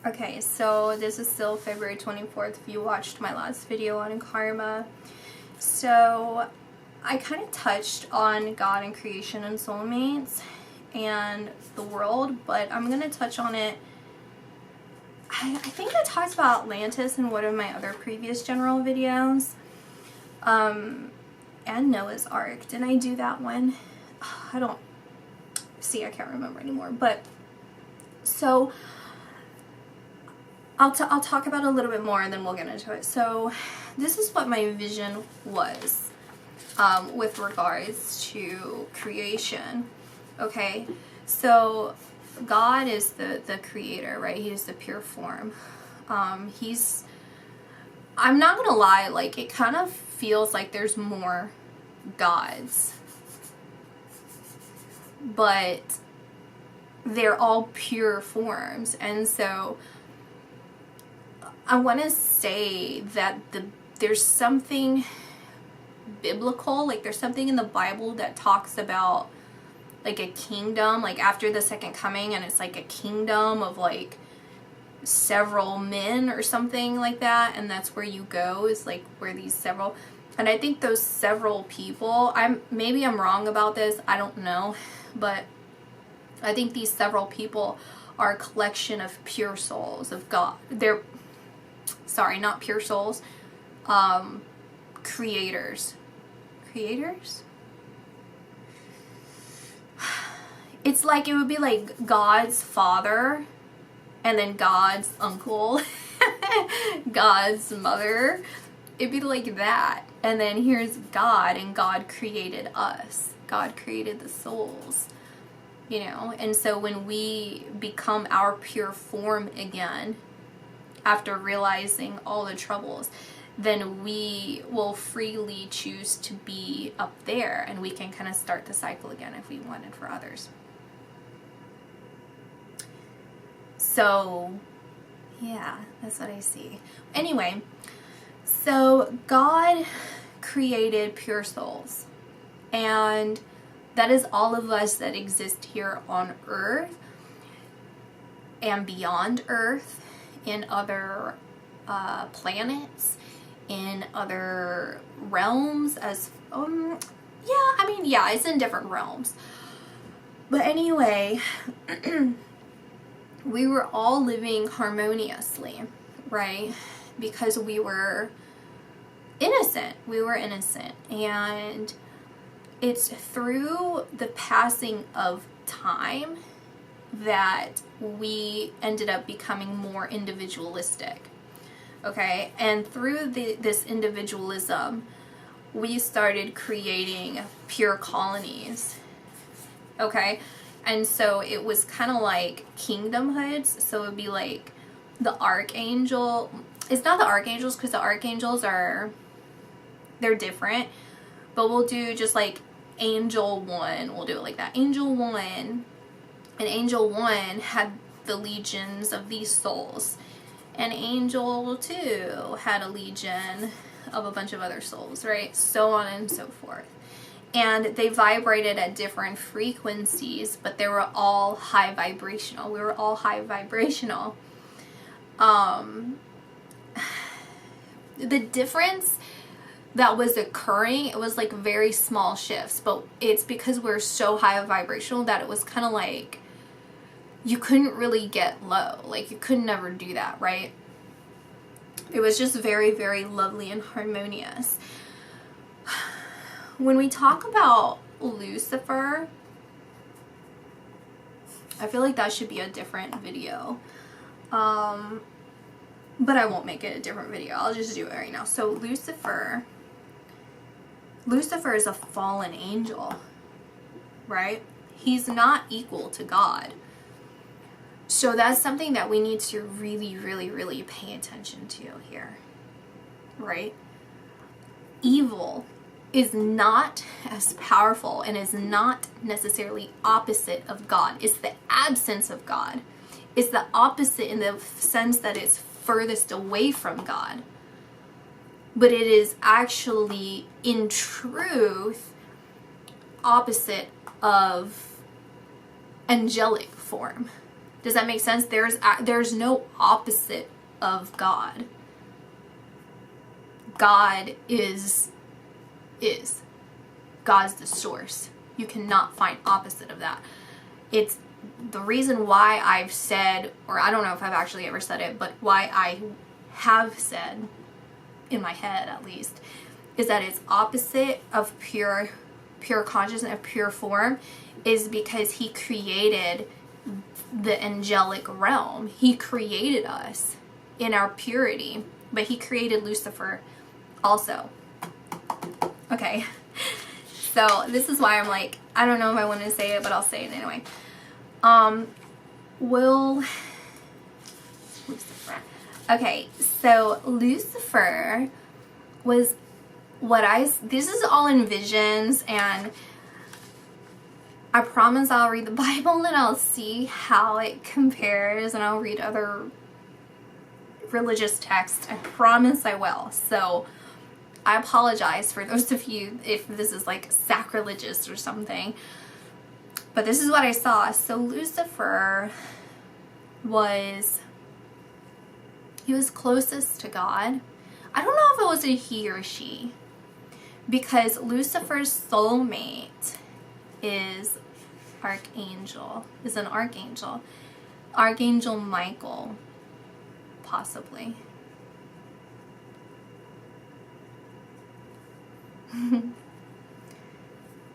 Okay, so this is still February 24th if you watched my last video on karma. So I kind of touched on God and creation and soulmates and the world, but I'm going to touch on it. I think I talked about Atlantis in one of my other previous general videos. And Noah's Ark. Didn't I do that one? I can't remember anymore. But so I'll talk about it a little bit more and then we'll get into it. So this is what my vision was with regards to creation. Okay, so God is the creator, right? He is the pure form. I'm not gonna lie, like it kind of feels like there's more gods, but they're all pure forms. And so I want to say that there's something biblical, like there's something in the Bible that talks about like a kingdom, like after the second coming, and it's like a kingdom of like several men or something like that, and that's where you go, is like where these several, and I think those several people, maybe I'm wrong about this, I don't know, but I think these several people are a collection of pure souls of God. They're not pure souls, creators. It's like, it would be like God's father and then God's uncle, God's mother. It'd be like that. And then here's God, and God created us. God created the souls, you know? And so when we become our pure form again, after realizing all the troubles, then we will freely choose to be up there, and we can kind of start the cycle again if we wanted for others. So, yeah, that's what I see. Anyway, so God created pure souls, and that is all of us that exist here on Earth and beyond Earth, in other planets, in other realms, it's in different realms. But anyway, we were all living harmoniously, right? Because we were innocent. And it's through the passing of time that we ended up becoming more individualistic. Okay, and through this individualism, we started creating pure colonies. Okay, and so it was kind of like kingdomhoods. So it would be like the archangel. It's not the archangels, because the archangels they're different. But we'll do just like angel 1. We'll do it like that. Angel 1, and angel 1 had the legions of these souls. And angel 2 had a legion of a bunch of other souls, right? So on and so forth. And they vibrated at different frequencies, but they were all high vibrational. We were all high vibrational. The difference that was occurring, it was like very small shifts, but it's because we're so high vibrational that it was kind of like you couldn't really get low. Like you could never do that, right? It was just very, very lovely and harmonious. When we talk about Lucifer, I feel like that should be a different video. But I won't make it a different video. I'll just do it right now. So Lucifer is a fallen angel, right? He's not equal to God. So that's something that we need to really, really, really pay attention to here, right? Evil is not as powerful and is not necessarily opposite of God. It's the absence of God. It's the opposite in the sense that it's furthest away from God. But it is actually, in truth, opposite of angelic form. Does that make sense? There's no opposite of God. God is. God's the source. You cannot find opposite of that. It's the reason why I've said, or I don't know if I've actually ever said it, but why I have said, in my head at least, is that it's opposite of pure consciousness, of pure form, is because he created the angelic realm. He created us in our purity, but he created Lucifer also. Okay. So this is why I'm like, I don't know if I want to say it, but I'll say it anyway. Lucifer. Okay, so Lucifer was this is all in visions, and I promise I'll read the Bible and I'll see how it compares, and I'll read other religious texts. I promise I will. So I apologize for those of you if this is like sacrilegious or something, but this is what I saw. So Lucifer was closest to God. I don't know if it was a he or she, because Lucifer's soulmate is an archangel. Archangel Michael, possibly.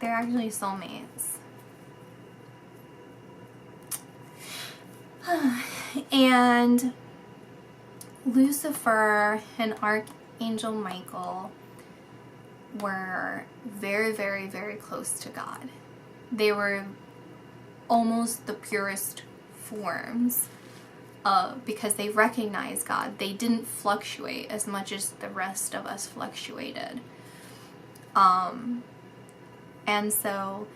They're actually soulmates. And Lucifer and Archangel Michael were very, very, very close to God. They were almost the purest forms because they recognized God. They didn't fluctuate as much as the rest of us fluctuated. And so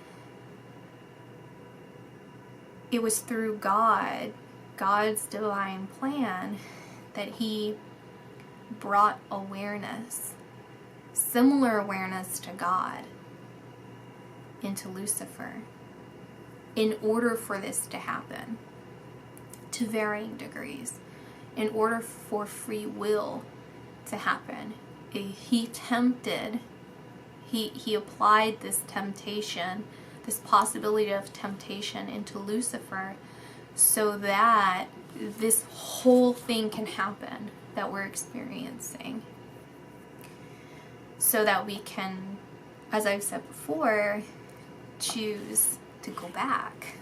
it was through God's divine plan, that he brought awareness, similar awareness to God, into Lucifer in order for this to happen, to varying degrees, in order for free will to happen. He applied this temptation, this possibility of temptation into Lucifer, so that this whole thing can happen that we're experiencing. So that we can, as I've said before, choose to go back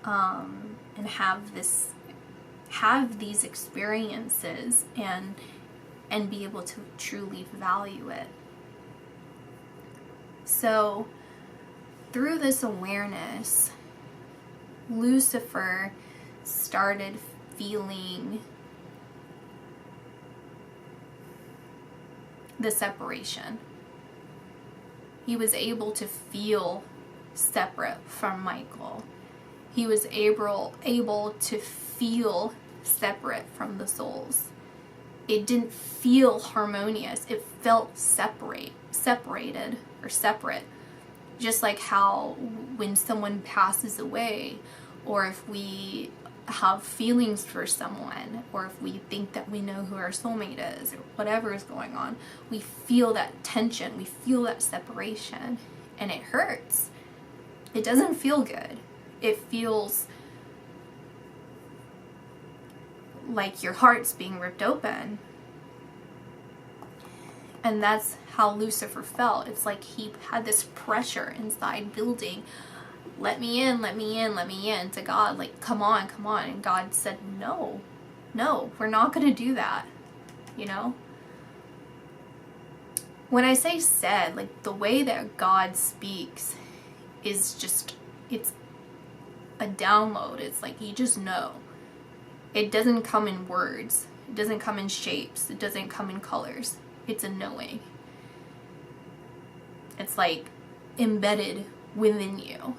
and have these experiences and be able to truly value it. So through this awareness, Lucifer started feeling the separation. He was able to feel separate from Michael. He was able to feel separate from the souls. It didn't feel harmonious. It felt separated or separate. Just like how when someone passes away, or if we have feelings for someone, or if we think that we know who our soulmate is, or whatever is going on, we feel that tension, we feel that separation, and it hurts. It doesn't feel good. It feels like your heart's being ripped open. And that's how Lucifer felt. It's like he had this pressure inside building, let me in, let me in, let me in, to God, like, come on, come on. And God said, no, we're not going to do that, you know? When I say said, like, the way that God speaks is just, it's a download. It's like, you just know. It doesn't come in words. It doesn't come in shapes. It doesn't come in colors. It's a knowing. It's like embedded within you.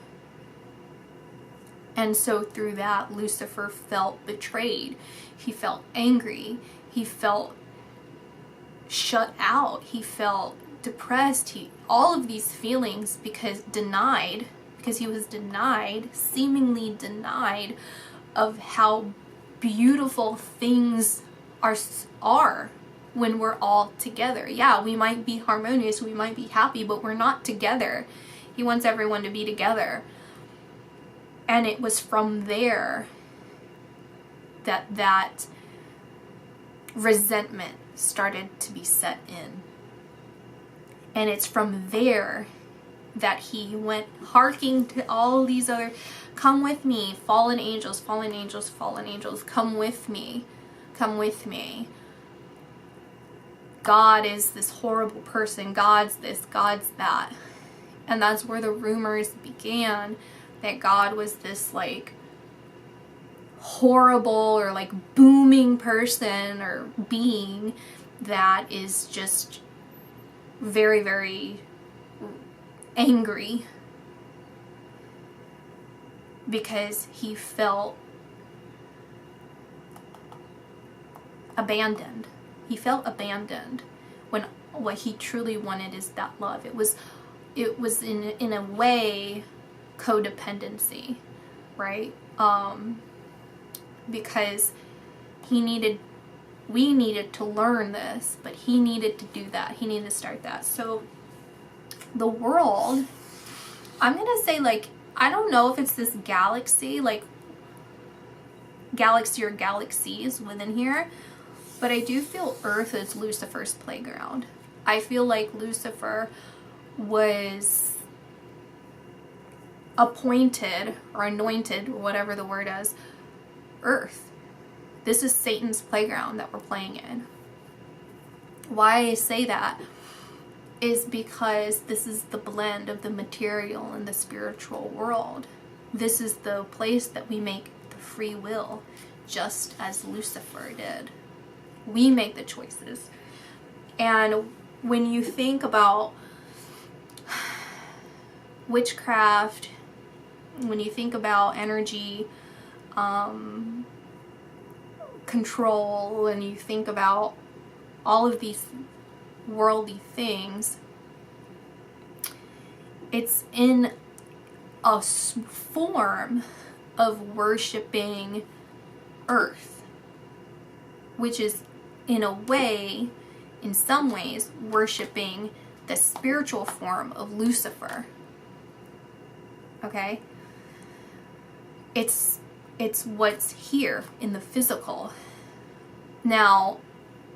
And so through that, Lucifer felt betrayed. He felt angry. He felt shut out. He felt depressed. All of these feelings because because he was denied, seemingly denied, of how beautiful things are when we're all together. Yeah, we might be harmonious, we might be happy, but we're not together. He wants everyone to be together. And it was from there that resentment started to be set in. And it's from there that he went harking to all these other, come with me, fallen angels, fallen angels, fallen angels, come with me, come with me. God is this horrible person, God's this, God's that. And that's where the rumors began, that God was this like horrible or like booming person or being that is just very, very angry because he felt abandoned. He felt abandoned when what he truly wanted is that love. It was in a way codependency, right? Because we needed to learn this, but he needed to do that. He needed to start that. So the world, I'm gonna say, like, I don't know if it's this galaxy, like galaxy or galaxies within here, but I do feel Earth is Lucifer's playground. I feel like Lucifer was appointed or anointed, whatever the word is, Earth. This is Satan's playground that we're playing in. Why I say that is because this is the blend of the material and the spiritual world. This is the place that we make the free will, just as Lucifer did. We make the choices. And when you think about witchcraft, when you think about energy, control, and you think about all of these worldly things, it's in a form of worshiping Earth, which is in a way, in some ways, worshiping the spiritual form of Lucifer. Okay? It's what's here in the physical. Now,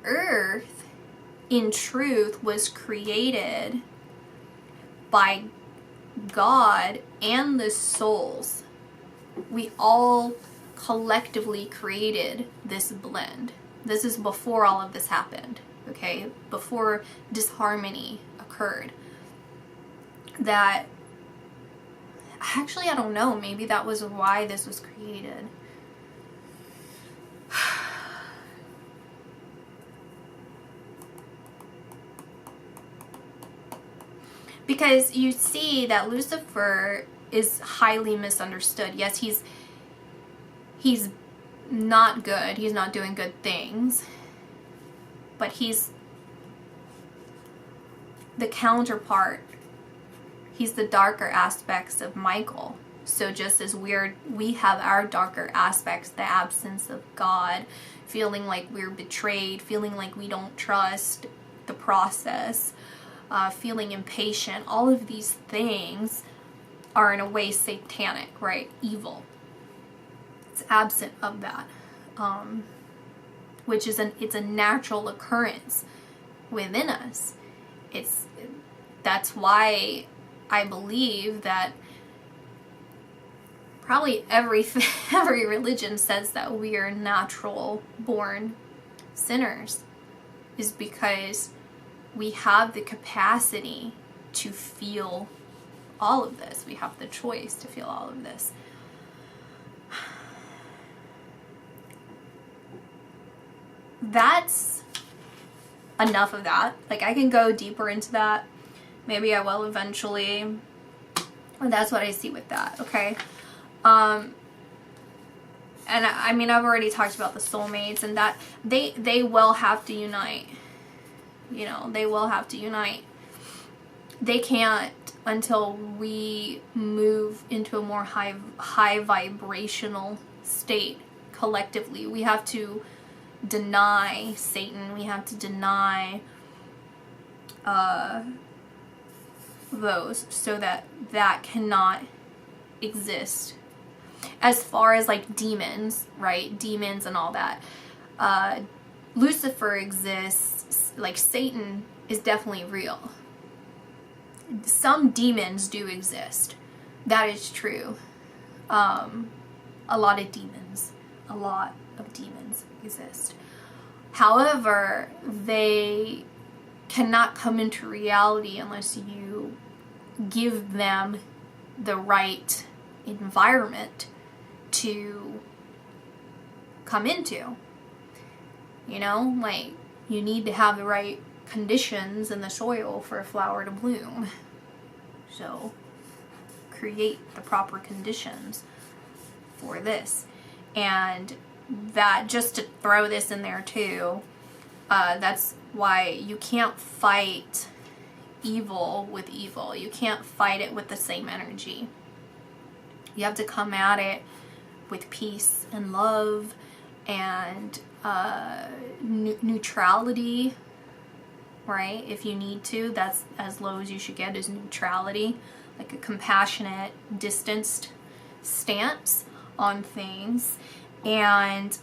Earth, in truth, was created by God and the souls. We all collectively created this blend. This is before all of this happened, okay? Before disharmony occurred. That, actually, I don't know, maybe that was why this was created. Because you see that Lucifer is highly misunderstood. Yes, he's not good. He's not doing good things. But he's the counterpart. He's the darker aspects of Michael. So just as we have our darker aspects, the absence of God, feeling like we're betrayed, feeling like we don't trust the process, feeling impatient, all of these things are in a way satanic, right? Evil. It's absent of that, which is it's a natural occurrence within us. That's why I believe that probably every religion says that we are natural born sinners, is because we have the capacity to feel all of this. We have the choice to feel all of this. That's enough of that. Like, I can go deeper into that. Maybe I will eventually. And that's what I see with that, okay? And I mean, I've already talked about the soulmates, and that they will have to unite. You know, they will have to unite. They can't until we move into a more high vibrational state collectively. We have to deny Satan. We have to deny those, so that cannot exist. As far as like demons, right? Demons and all that. Lucifer exists. Like Satan is definitely real. Some demons do exist. That is true. A lot of demons exist. However, they cannot come into reality unless you give them the right environment to come into. You know, like, you need to have the right conditions in the soil for a flower to bloom. So create the proper conditions for this. And that, just to throw this in there too, that's why you can't fight evil with evil. You can't fight it with the same energy. You have to come at it with peace and love and neutrality, right? If you need to, that's as low as you should get, is neutrality, like a compassionate, distanced stance on things, and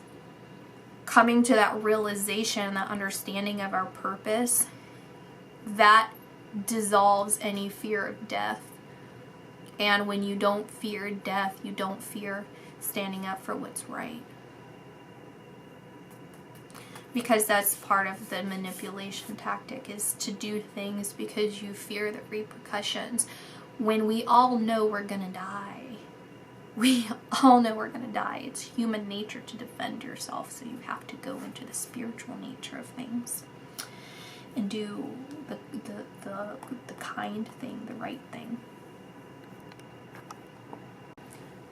coming to that realization, that understanding of our purpose, that dissolves any fear of death. And when you don't fear death, you don't fear standing up for what's right. Because that's part of the manipulation tactic, is to do things because you fear the repercussions. When we all know we're gonna die. We all know we're gonna die. It's human nature to defend yourself, so you have to go into the spiritual nature of things and do the kind thing, the right thing.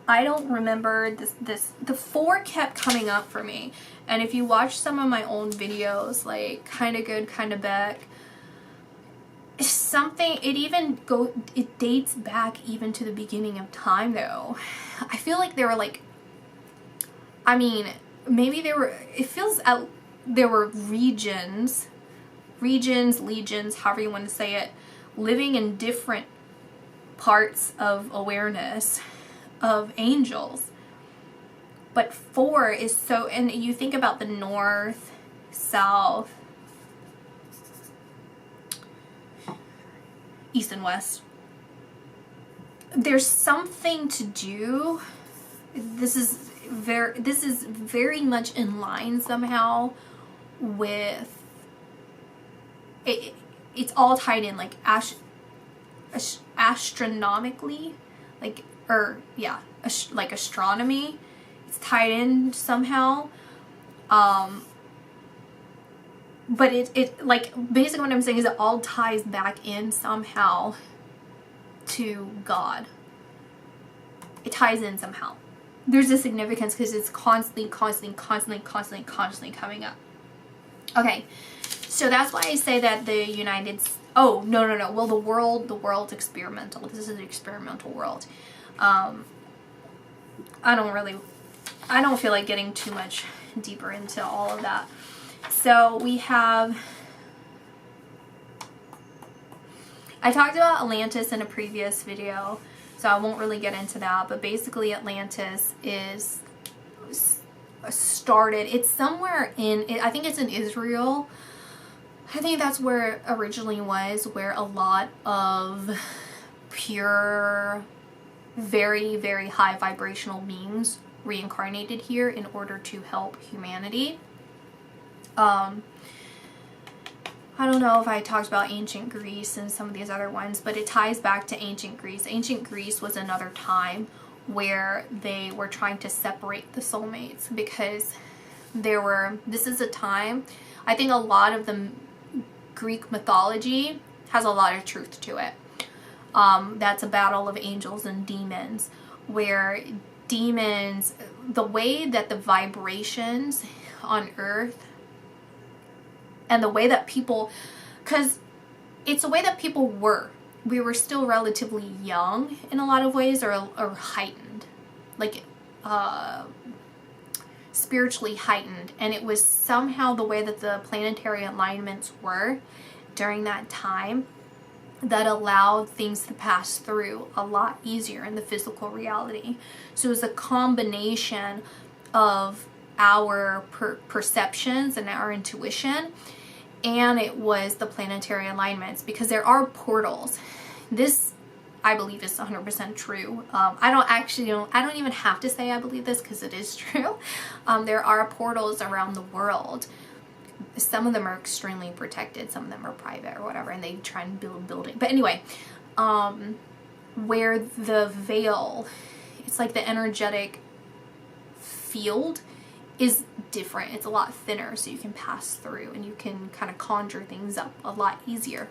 I don't remember the 4 kept coming up for me. And if you watch some of my old videos, like Kinda Good, Kinda Back, something, it dates back even to the beginning of time though. I feel like they were like, I mean, maybe it feels there were regions, legions, however you want to say it, living in different parts of awareness of angels. But 4 is so, and you think about the north, south, east and west. There's something to do. This is very much in line somehow with it. It's all tied in, like astronomically, like astronomy. It's tied in somehow. But it like, basically what I'm saying is it all ties back in somehow to God. It ties in somehow. There's a significance because it's constantly coming up. Okay, so that's why I say that the no. Well, the world's experimental. This is an experimental world. I don't feel like getting too much deeper into all of that. So we have, I talked about Atlantis in a previous video, so I won't really get into that, but basically Atlantis is started, it's somewhere I think it's in Israel. I think that's where it originally was, where a lot of pure, very, very high vibrational beings reincarnated here in order to help humanity. I don't know if I talked about ancient Greece and some of these other ones, but it ties back to ancient Greece. Ancient Greece was another time where they were trying to separate the soulmates, because this is a time, I think a lot of the Greek mythology has a lot of truth to it. That's a battle of angels and demons, where demons, the way that the vibrations on Earth and the way that people, because it's the way that people were we were still relatively young in a lot of ways, or heightened, like spiritually heightened. And it was somehow the way that the planetary alignments were during that time that allowed things to pass through a lot easier in the physical reality. So it was a combination of our perceptions and our intuition, and it was the planetary alignments, because there are portals. This, I believe, is 100% true. I don't even have to say I believe this, because it is true. There are portals around the world. Some of them are extremely protected, some of them are private or whatever, and they try and build buildings. But anyway, where the veil, it's like the energetic field is different. It's a lot thinner, so you can pass through and you can kind of conjure things up a lot easier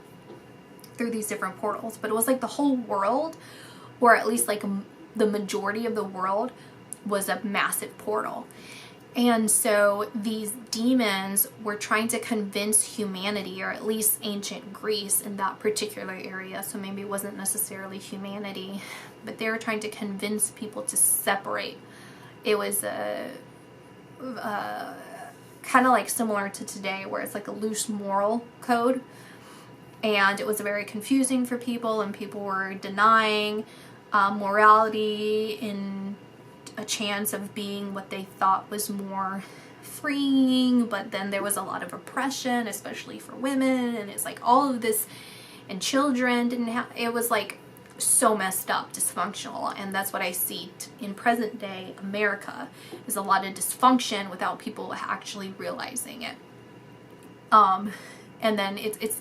through these different portals. But it was like the whole world, or at least like the majority of the world, was a massive portal. And so these demons were trying to convince humanity, or at least ancient Greece in that particular area, so maybe it wasn't necessarily humanity, but they were trying to convince people to separate. It was kind of like similar to today, where it's like a loose moral code, and it was very confusing for people, and people were denying morality in a chance of being what they thought was more freeing. But then there was a lot of oppression, especially for women, and it's like all of this, and children didn't have, it was like so messed up, dysfunctional. And that's what I see in present day America, is a lot of dysfunction without people actually realizing it. And then it's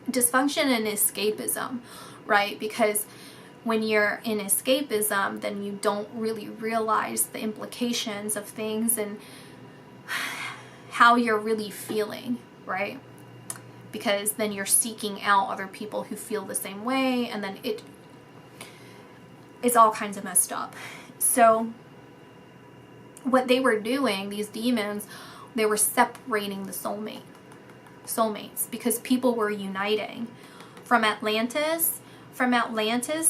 dysfunction and escapism, right? Because when you're in escapism, then you don't really realize the implications of things and how you're really feeling, right? Because then you're seeking out other people who feel the same way, and then it's all kinds of messed up. So what they were doing, these demons, they were separating the soulmates, because people were uniting. From Atlantis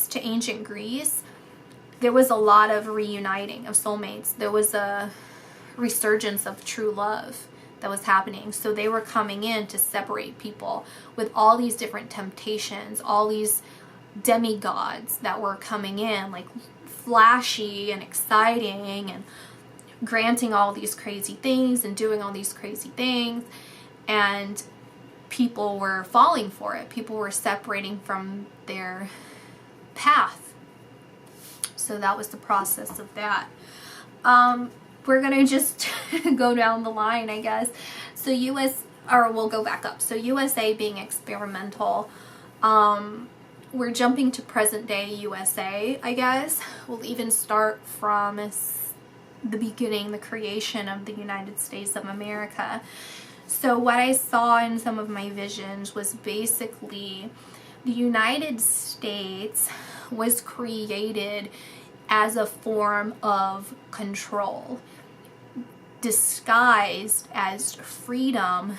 to ancient Greece, there was a lot of reuniting of soulmates. There was a resurgence of true love that was happening. So they were coming in to separate people with all these different temptations, all these demigods that were coming in, like flashy and exciting and granting all these crazy things and doing all these crazy things. And people were falling for it. People were separating from their path. So that was the process of that. We're gonna just go down the line, I guess. So we'll go back up. So USA being experimental. We're jumping to present day USA, I guess. We'll even start from the beginning, the creation of the United States of America. So what I saw in some of my visions was basically the United States was created as a form of control, disguised as freedom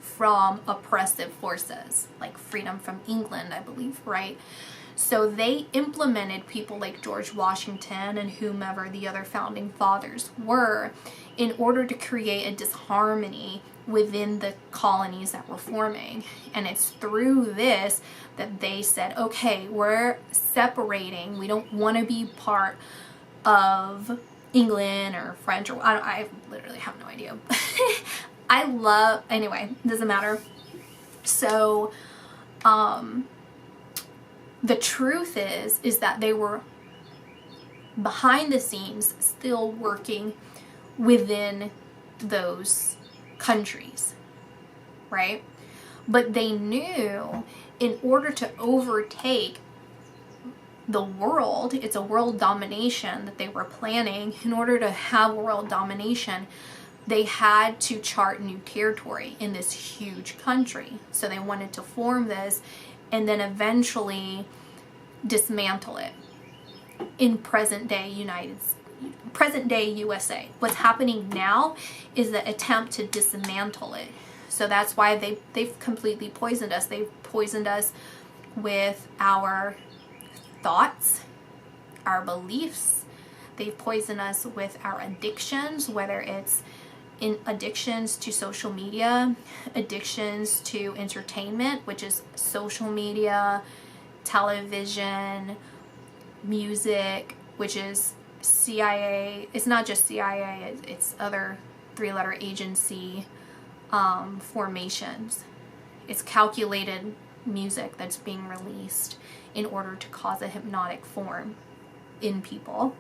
from oppressive forces, like freedom from England, I believe, right? So they implemented people like George Washington and whomever the other founding fathers were in order to create a disharmony within the colonies that were forming. And it's through this that they said, okay, we're separating. We don't want to be part of England or French, or I literally have no idea. Anyway, doesn't matter. So the truth is that they were behind the scenes still working within those countries, right? But they knew in order to overtake the world, it's a world domination that they were planning. In order to have world domination, they had to chart new territory in this huge country. So they wanted to form this and then eventually dismantle it in present day USA. What's happening now is the attempt to dismantle it. So that's why they've completely poisoned us. They've poisoned us with our thoughts, our beliefs. They've poisoned us with our addictions, whether it's in addictions to social media, addictions to entertainment, which is social media, television, music, which is CIA. It's not just CIA, it's other three-letter agency formations. It's calculated music that's being released in order to cause a hypnotic form in people.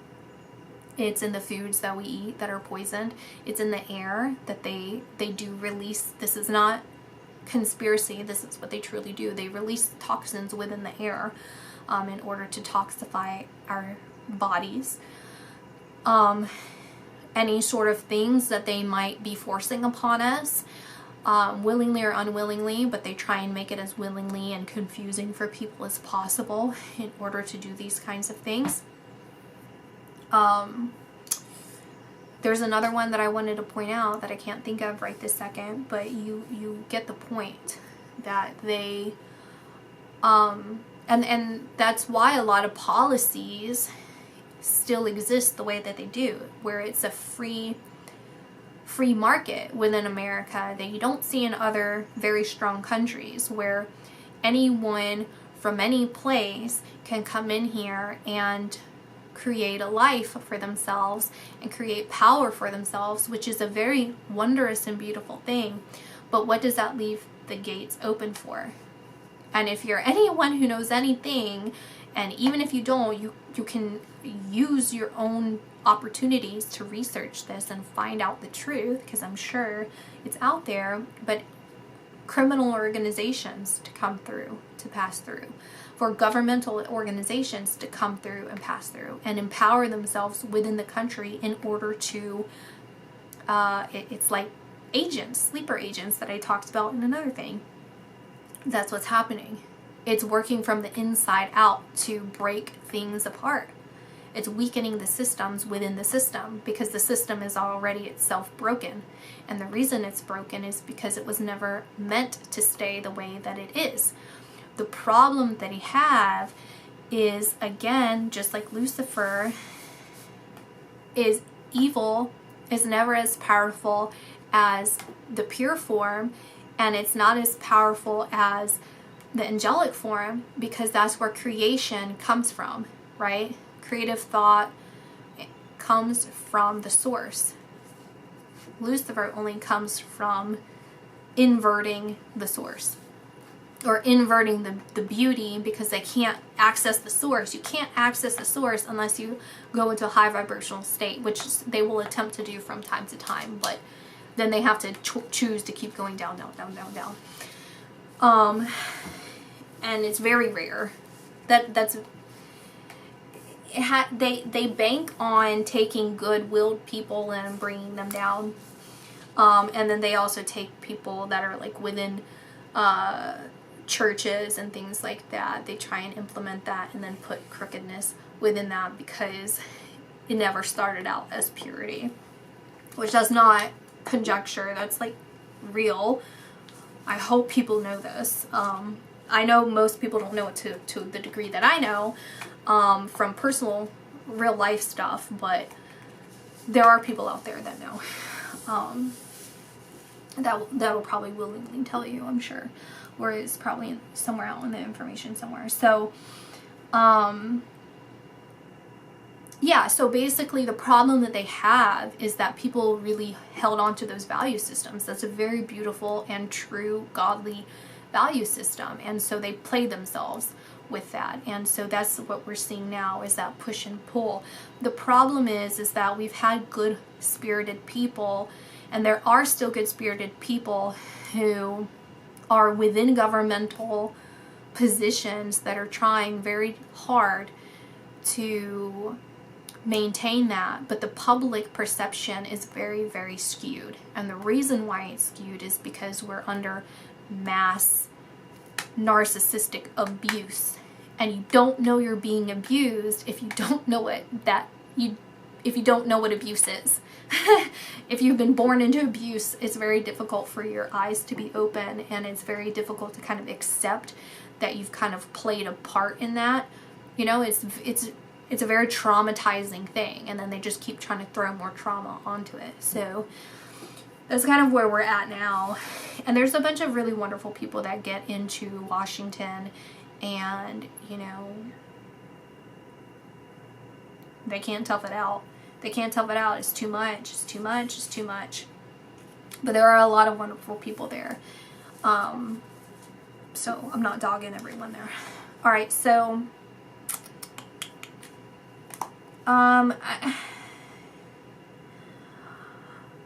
It's in the foods that we eat that are poisoned. It's in the air that they do release. This is not conspiracy. This is what they truly do. They release toxins within the air in order to toxify our bodies. Any sort of things that they might be forcing upon us, willingly or unwillingly, but they try and make it as willingly and confusing for people as possible in order to do these kinds of things. There's another one that I wanted to point out that I can't think of right this second, but you get the point that they, and that's why a lot of policies still exist the way that they do, where it's a free market within America that you don't see in other very strong countries, where anyone from any place can come in here and create a life for themselves and create power for themselves, which is a very wondrous and beautiful thing. But what does that leave the gates open for? And if you're anyone who knows anything, and even if you don't, you can use your own opportunities to research this and find out the truth, because I'm sure it's out there. But criminal organizations to come through, to pass through, for governmental organizations to come through and pass through and empower themselves within the country in order to, it's like agents, sleeper agents that I talked about in another thing. That's what's happening. It's working from the inside out to break things apart. It's weakening the systems within the system, because the system is already itself broken. And the reason it's broken is because it was never meant to stay the way that it is. The problem that they have is, again, just like Lucifer, is evil is never as powerful as the pure form, and it's not as powerful as the angelic form, because that's where creation comes from, right? Creative thought comes from the source. Lucifer only comes from inverting the source, or inverting the beauty, because they can't access the source. You can't access the source unless you go into a high vibrational state, which they will attempt to do from time to time, but then they have to choose to keep going down, down, down, down, down. And it's very rare. They bank on taking good-willed people and bringing them down. And then they also take people that are like within churches and things like that. They try and implement that and then put crookedness within that, because it never started out as purity, which that's not conjecture. That's like real. I hope people know this. I know most people don't know it to the degree that I know from personal real life stuff, but there are people out there that know that will probably willingly tell you, I'm sure, or it's probably somewhere out in the information somewhere. So yeah, so basically the problem that they have is that people really held on to those value systems. That's a very beautiful and true godly value system, and so they play themselves with that. And so that's what we're seeing now, is that push and pull. The problem is that we've had good spirited people, and there are still good spirited people who are within governmental positions that are trying very hard to maintain that, but the public perception is very, very skewed. And the reason why it's skewed is because we're under mass narcissistic abuse, and you don't know you're being abused if you don't know if you don't know what abuse is. If you've been born into abuse, it's very difficult for your eyes to be open, and it's very difficult to kind of accept that you've kind of played a part in that. You know, it's a very traumatizing thing, and then they just keep trying to throw more trauma onto it. So that's kind of where we're at now. And there's a bunch of really wonderful people that get into Washington, and, you know, they can't tough it out. They can't tough it out. It's too much. It's too much. It's too much. But there are a lot of wonderful people there. So I'm not dogging everyone there. All right, so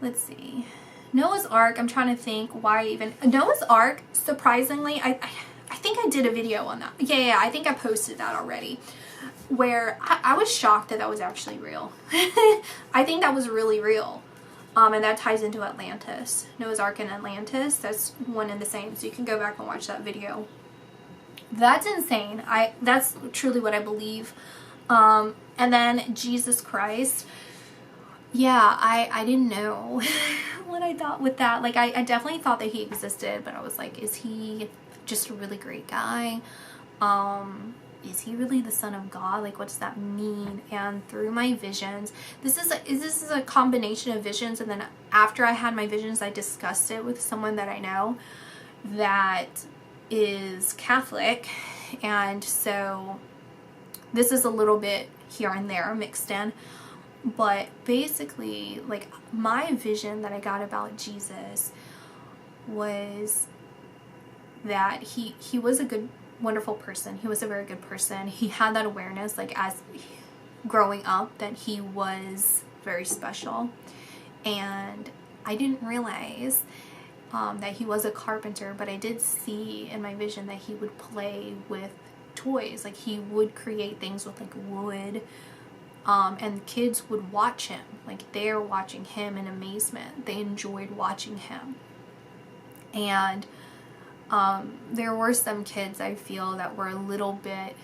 let's see. Noah's Ark, I'm trying to think why even. Noah's Ark, surprisingly, I think I did a video on that. Yeah, I think I posted that already. Where I was shocked that was actually real. I think that was really real. And that ties into Atlantis. Noah's Ark and Atlantis, that's one and the same. So you can go back and watch that video. That's insane. That's truly what I believe. And then Jesus Christ. Yeah, I didn't know what I thought with that. Like, I definitely thought that he existed, but I was like, is he just a really great guy? Is he really the Son of God? Like, what does that mean? And through my visions, this is a combination of visions, and then after I had my visions, I discussed it with someone that I know that is Catholic, and so this is a little bit here and there mixed in. But basically, like, my vision that I got about Jesus was that he was a good, wonderful person. He was a very good person. He had that awareness, like, as growing up, that he was very special. And I didn't realize that he was a carpenter, but I did see in my vision that he would play with toys. Like, he would create things with, like, wood. And kids would watch him. Like, they're watching him in amazement. They enjoyed watching him. And there were some kids, I feel, that were a little bit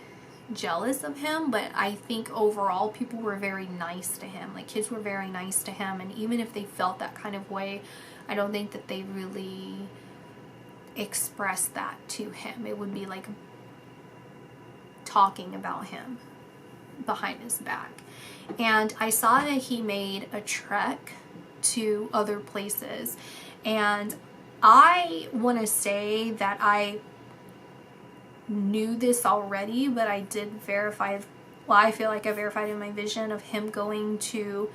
jealous of him, but I think overall people were very nice to him. Like, kids were very nice to him, and even if they felt that kind of way, I don't think that they really expressed that to him. It would be like talking about him behind his back. And I saw that he made a trek to other places, and I want to say that I knew this already, but I did verify, well, I feel like I verified in my vision of him going to,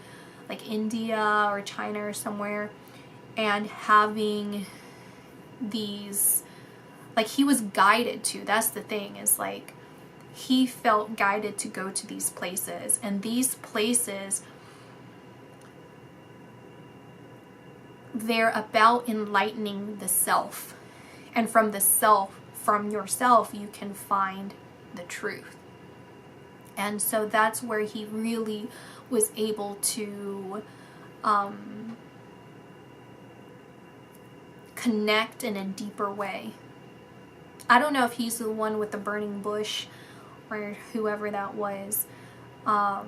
like, India or China or somewhere, and having these, like, he was guided to, that's the thing, is like, he felt guided to go to these places, and these places, they're about enlightening the self, and from the self, from yourself, you can find the truth. And so that's where he really was able to connect in a deeper way. I don't know if he's the one with the burning bush or whoever that was, but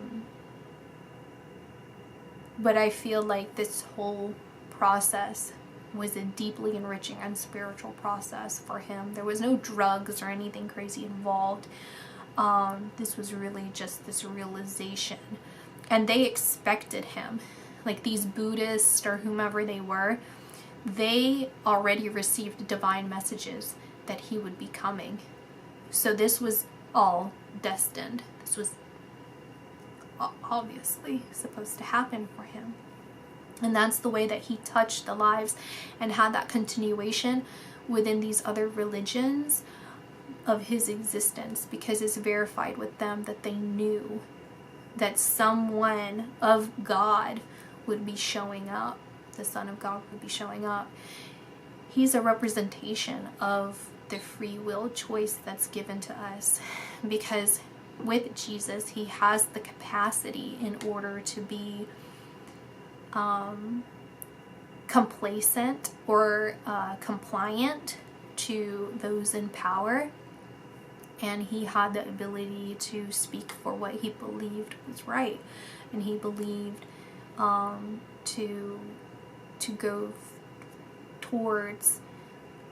I feel like this whole process was a deeply enriching and spiritual process for him. There was no drugs or anything crazy involved. This was really just this realization, and they expected him, like these Buddhists or whomever they were, they already received divine messages that he would be coming. So this was all destined. This was obviously supposed to happen for him. And that's the way that he touched the lives and had that continuation within these other religions of his existence, because it's verified with them that they knew that someone of God would be showing up. The Son of God would be showing up. He's a representation of the free will choice that's given to us, because with Jesus, he has the capacity in order to be complacent or compliant to those in power, and he had the ability to speak for what he believed was right, and he believed to go towards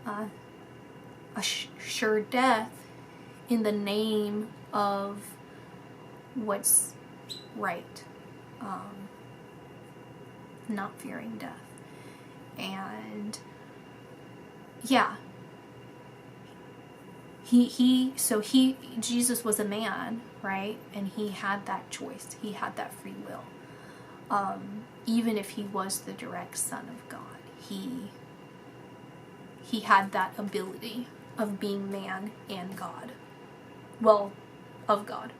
a sure death in the name of what's right, not fearing death. And yeah, Jesus was a man, right? And he had that choice. He had that free will. Even if he was the direct Son of God, he had that ability of being man and God. Well, of God.